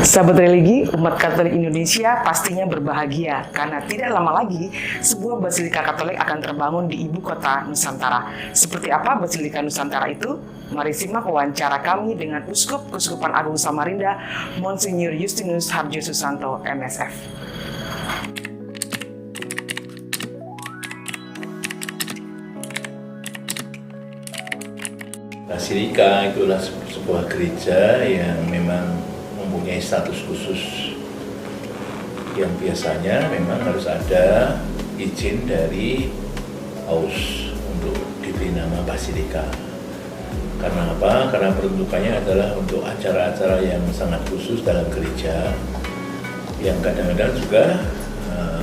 Sahabat religi, umat Katolik Indonesia pastinya berbahagia karena tidak lama lagi sebuah Basilika Katolik akan terbangun di ibu kota Nusantara. Seperti apa Basilika Nusantara itu? Mari simak wawancara kami dengan Uskup Keuskupan Agung Samarinda, Monsinyur Justinus Harjo Susanto, MSF. Basilika itulah sebuah gereja yang memang mempunyai status khusus yang biasanya memang harus ada izin dari Paus untuk diberi nama Basilika. Karena apa? Karena peruntukannya adalah untuk acara-acara yang sangat khusus dalam gereja yang kadang-kadang juga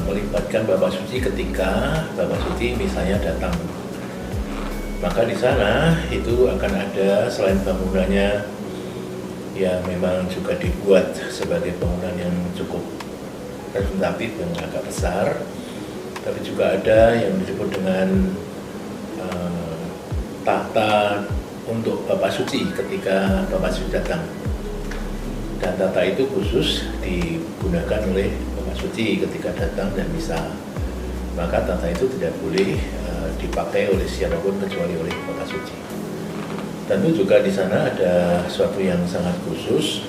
melibatkan Bapak Suci ketika Bapak Suci misalnya datang. Maka di sana itu akan ada selain bangunannya yang memang juga dibuat sebagai bangunan yang cukup representatif yang agak besar, tapi juga ada yang disebut dengan tahta untuk Bapak Suci ketika Bapak Suci datang. Dan tahta itu khusus digunakan oleh Bapak Suci ketika datang dan misa. Maka tahta itu tidak boleh dipakai oleh siapapun kecuali oleh Bapak Suci. Tentu juga di sana ada sesuatu yang sangat khusus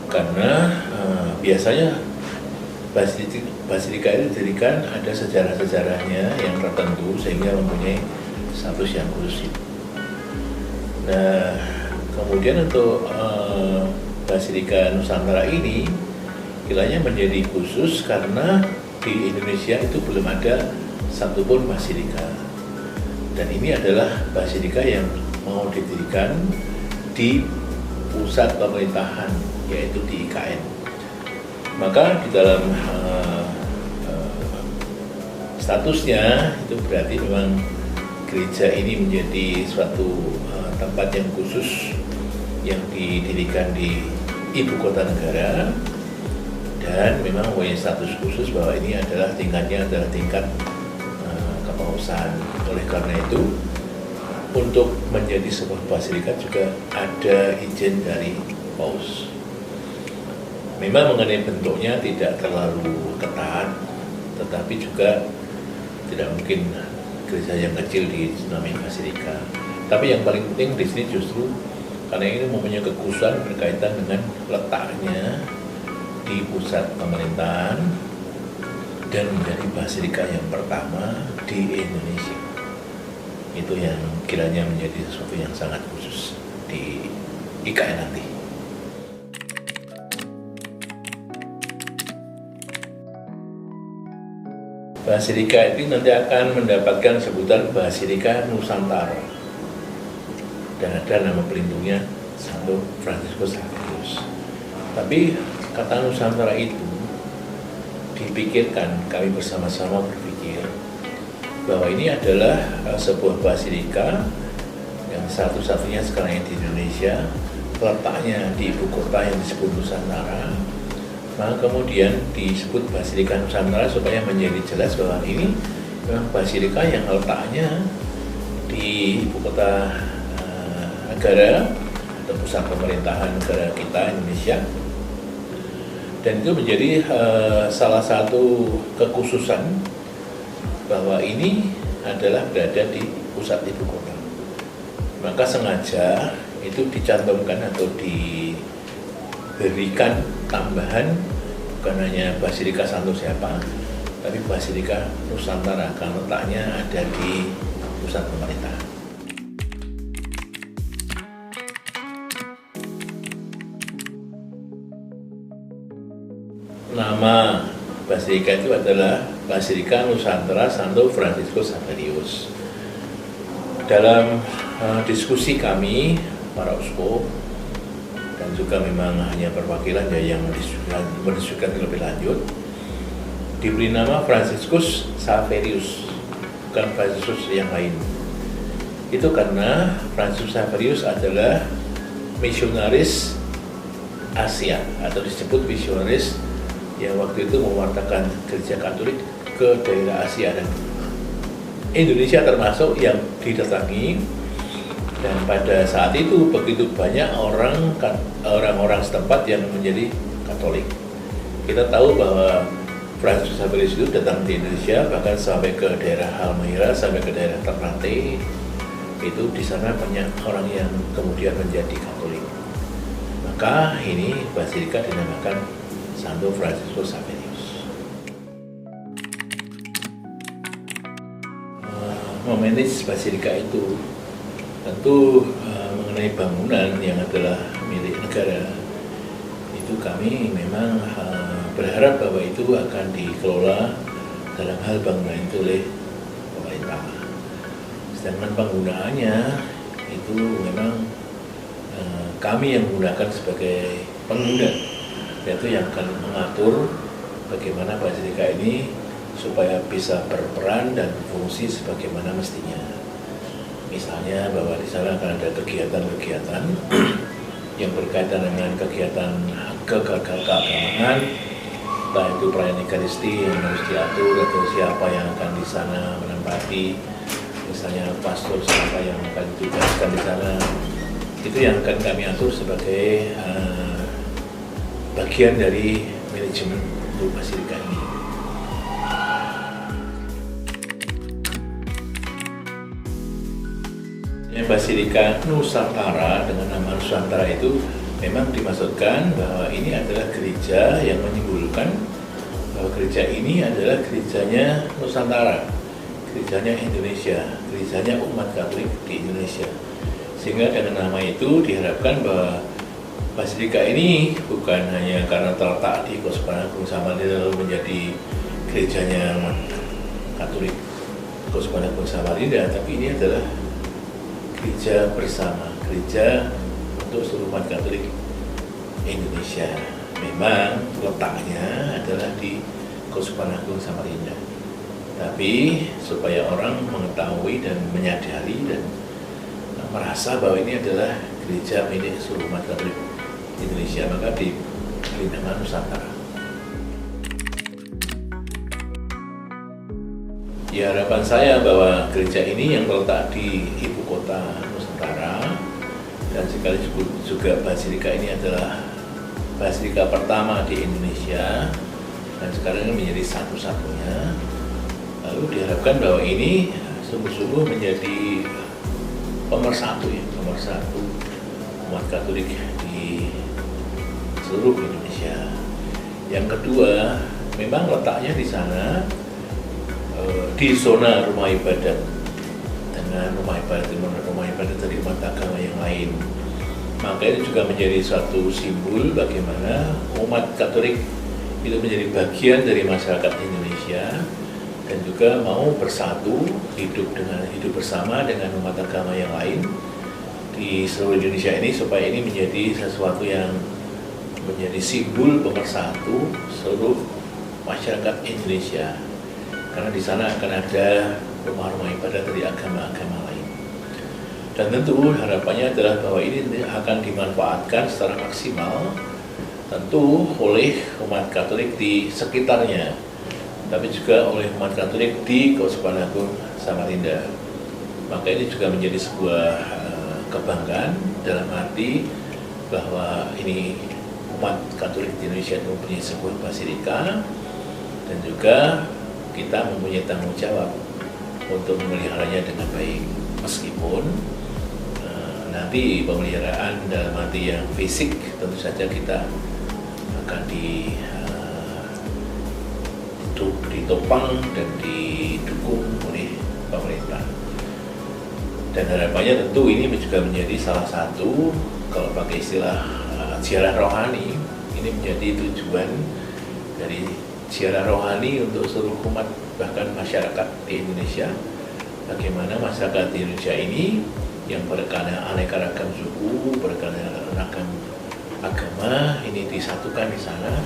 karena biasanya Basilika itu didirikan ada sejarah-sejarahnya yang tertentu sehingga mempunyai status yang khusus. Nah, kemudian untuk Basilika Nusantara ini kiranya menjadi khusus karena di Indonesia itu belum ada satupun basilika, dan ini adalah basilika yang mau didirikan di pusat pemerintahan, yaitu di IKN. Maka di dalam statusnya itu berarti memang gereja ini menjadi suatu tempat yang khusus yang didirikan di ibu kota negara dan memang mempunyai status khusus bahwa ini adalah tingkatnya adalah tingkat kepausan. Oleh karena itu, untuk menjadi sebuah basilika juga ada izin dari Paus. Memang mengenai bentuknya tidak terlalu ketat, tetapi juga tidak mungkin gereja yang kecil dinamai basilika. Tapi yang paling penting di sini justru karena ini mempunyai kekhususan berkaitan dengan letaknya di pusat pemerintahan dan menjadi basilika yang pertama di Indonesia. Itu yang kiranya menjadi sesuatu yang sangat khusus di IKN nanti. Basilika ini nanti akan mendapatkan sebutan Basilika Nusantara dan ada nama pelindungnya Santo Fransiskus Xaverius. Tapi kata Nusantara itu dipikirkan, kami bersama-sama berpikir bahwa ini adalah sebuah basilika yang satu-satunya sekarang yang di Indonesia, letaknya di ibu kota yang disebut Nusantara. Maka kemudian disebut Basilika Nusantara supaya menjadi jelas bahwa ini memang basilika yang letaknya di ibu kota negara atau pusat pemerintahan negara kita Indonesia. Dan itu menjadi salah satu kekhususan bahwa ini adalah berada di pusat ibu kota. Maka sengaja itu dicantumkan atau diberikan tambahan bukan hanya Basilika Santo siapa, tapi Basilika Nusantara karena letaknya ada di pusat pemerintahan. Nama basilika itu adalah Basilika Nusantara Santo Fransiskus Xaverius. Dalam diskusi kami para uskup dan juga memang hanya perwakilan yang mendiskusikan lebih lanjut, diberi nama Fransiskus Xaverius, bukan Fransiskus yang lain. Itu karena Fransiskus Xaverius adalah misionaris Asia atau disebut misionaris yang waktu itu mewartakan gereja Katolik ke daerah Asia dan Indonesia termasuk yang didatangi Dan pada saat itu begitu banyak orang-orang setempat yang menjadi Katolik. Kita tahu bahwa Franciscus Xaverius itu datang di Indonesia, bahkan sampai ke daerah Halmahera, sampai ke daerah Ternate. Itu di sana banyak orang yang kemudian menjadi Katolik. Maka ini basilika dinamakan Santo Franciscus Xaverius. Memanage basilika itu tentu mengenai bangunan yang adalah milik negara, itu kami memang berharap bahwa itu akan dikelola dalam hal bangunan itu oleh pemerintah. Sedangkan penggunaannya itu memang kami yang menggunakan sebagai pengguna, yaitu yang akan mengatur bagaimana basilika ini supaya bisa berperan dan berfungsi sebagaimana mestinya. Misalnya bahwa di sana akan ada kegiatan-kegiatan yang berkaitan dengan kegiatan keagamaan, entah itu perayaan Ekaristi yang harus diatur atau siapa yang akan di sana menempati, misalnya pastor siapa yang akan ditugaskan di sana, itu yang akan kami atur sebagai bagian dari manajemen untuk basilika ini. Basilika Nusantara dengan nama Nusantara itu memang dimaksudkan bahwa ini adalah gereja yang menyimbolkan bahwa gereja ini adalah gerejanya Nusantara, gerejanya Indonesia, gerejanya umat Katolik di Indonesia. Sehingga dengan nama itu diharapkan bahwa basilika ini bukan hanya karena terletak di Keuskupan Agung Samarinda lalu menjadi gerejanya Katolik Keuskupan Agung Samarinda, tapi ini adalah gereja bersama, gereja untuk seluruh umat Katolik Indonesia. Memang letaknya adalah di Keuskupan Agung Samarinda. Tapi supaya orang mengetahui dan menyadari dan merasa bahwa ini adalah gereja milik seluruh umat Katolik Indonesia, maka diberi nama Nusantara. Ya, harapan saya bahwa gereja ini yang terletak di ibu kota Nusantara dan sekaligus juga basilika ini adalah basilika pertama di Indonesia dan sekarang ini menjadi satu-satunya. Lalu diharapkan bahwa ini sungguh-sungguh menjadi pemersatu umat Katolik di seluruh Indonesia. Yang kedua, memang letaknya di sana di zona rumah ibadat dengan rumah ibadat dari umat agama yang lain. Maka itu juga menjadi suatu simbol bagaimana umat Katolik itu menjadi bagian dari masyarakat Indonesia dan juga mau bersatu hidup bersama dengan umat agama yang lain di seluruh Indonesia ini, supaya ini menjadi sesuatu yang menjadi simbol pemersatu seluruh masyarakat Indonesia. Karena di sana akan ada rumah-rumah ibadat dari agama-agama lain. Dan tentu harapannya adalah bahwa ini akan dimanfaatkan secara maksimal tentu oleh umat Katolik di sekitarnya, tapi juga oleh umat Katolik di Keuskupan Agung Samarinda. Maka ini juga menjadi sebuah kebanggaan dalam arti bahwa ini umat Katolik di Indonesia mempunyai sebuah basilika dan juga kita mempunyai tanggung jawab untuk memeliharanya dengan baik. Meskipun nanti pemeliharaan dalam arti yang fisik tentu saja kita akan ditopang dan didukung oleh pemerintah. Dan harapannya tentu ini juga menjadi salah satu, kalau pakai istilah ziarah rohani, ini menjadi tujuan dari ziarah rohani untuk seluruh umat bahkan masyarakat di Indonesia. Bagaimana masyarakat di Indonesia ini yang beraneka ragam suku, beraneka ragam agama ini disatukan di sana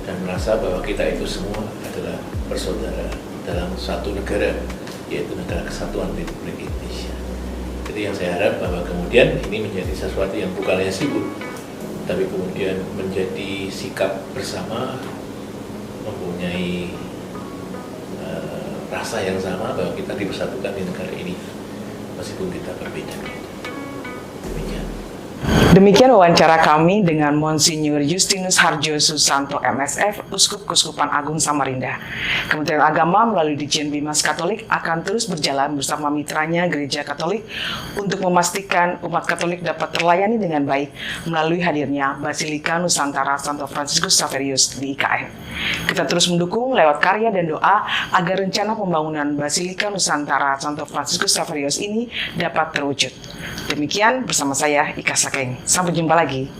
dan merasa bahwa kita itu semua adalah bersaudara dalam satu negara, yaitu negara kesatuan Republik Indonesia. Jadi yang saya harap bahwa kemudian ini menjadi sesuatu yang bukan hanya simbol, tapi kemudian menjadi sikap bersama, mempunyai rasa yang sama bahwa kita dipersatukan di negara ini meskipun kita berbeda. Demikian wawancara kami dengan Monsinyur Justinus Harjo Susanto MSF, Uskup Keuskupan Agung Samarinda. Kementerian Agama melalui Ditjen Bimas Katolik akan terus berjalan bersama mitranya Gereja Katolik untuk memastikan umat Katolik dapat terlayani dengan baik melalui hadirnya Basilika Nusantara Santo Fransiskus Xaverius di IKN. Kita terus mendukung lewat karya dan doa agar rencana pembangunan Basilika Nusantara Santo Fransiskus Xaverius ini dapat terwujud. Demikian bersama saya Ika Sakeng. Sampai jumpa lagi.